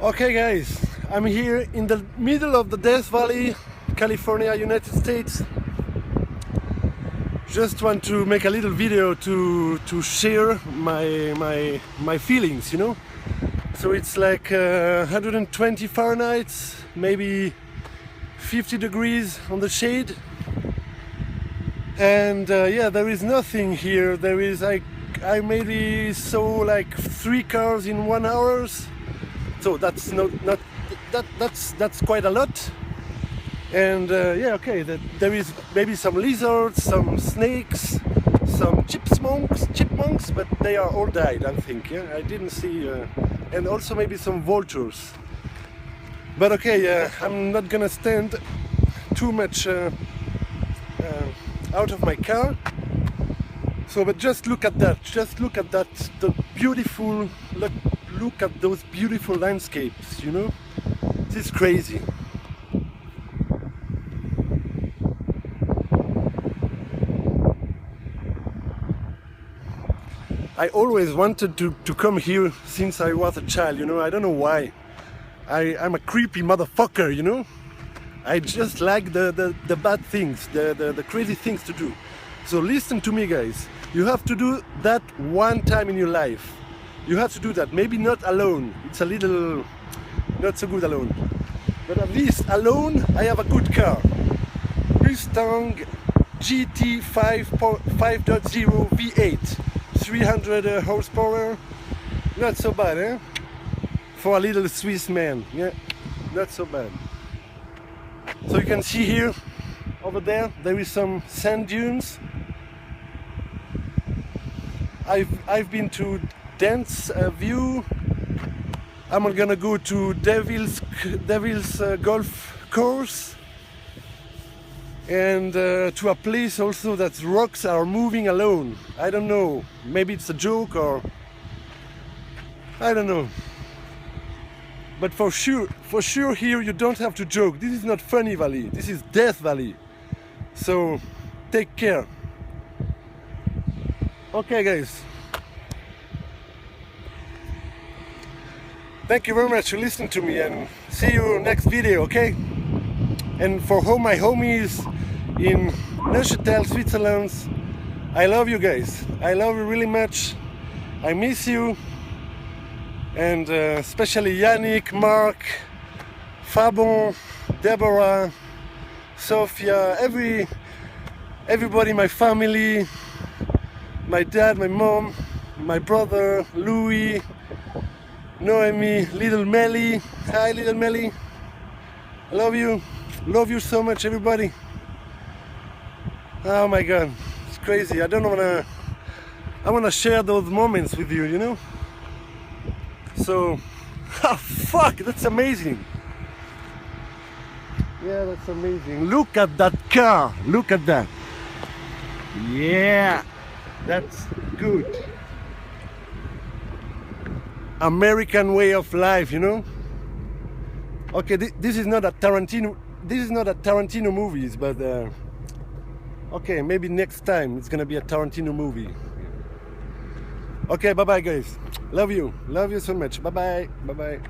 Okay guys, I'm here in the middle of the Death Valley, California, United States. Just want to make a little video to share my feelings, you know. So it's like 120 Fahrenheit, maybe 50 degrees on the shade. And yeah, there is nothing here. There is I maybe saw like 3 cars in 1 hour. So that's that's quite a lot. And yeah, okay, there is maybe some lizards, some snakes, some chipmunks, but they are all died, I think. Yeah, I didn't see, and also maybe some vultures. But okay, I'm not gonna stand too much out of my car. So, but just look at that. Just look at that. The beautiful look at those beautiful landscapes. You know, this is crazy. I always wanted to come here since I was a child, you know. I don't know why. I'm a creepy motherfucker, you know. I just like the bad things, the crazy things to do. So listen to me, guys. You have to do that one time in your life. You have to do that. Maybe not alone. It's a little not so good alone. But at least alone, I have a good car. Mustang GT 5.0 V8. 300 horsepower, not so bad, eh? For a little Swiss man, yeah, not so bad. So you can see here, over there is some sand dunes. I've been to Dance View. I'm gonna go to Devil's golf course. And to a place also that rocks are moving alone. I don't know, maybe it's a joke or I don't know. But for sure here you don't have to joke. This is not Funny Valley, this is Death Valley. So take care. Okay guys. Thank you very much for listening to me and see you next video, okay? And for all my homies in Neuchâtel, Switzerland, I love you guys. I love you really much. I miss you. And especially Yannick, Mark, Fabon, Deborah, Sophia, everybody, my family, my dad, my mom, my brother, Louis, Noemi, little Melly. Hi, little Melly. I love you. Love you so much, everybody. Oh my god, it's crazy. I wanna share those moments with you, you know. So, oh fuck, that's amazing. Yeah, that's amazing. Look at that car. Look at that. Yeah, that's good. American way of life, you know. Okay, this is not a Tarantino. This is not a Tarantino movies, but okay, maybe next time it's gonna be a Tarantino movie. Okay, bye bye guys. Love you so much. Bye bye.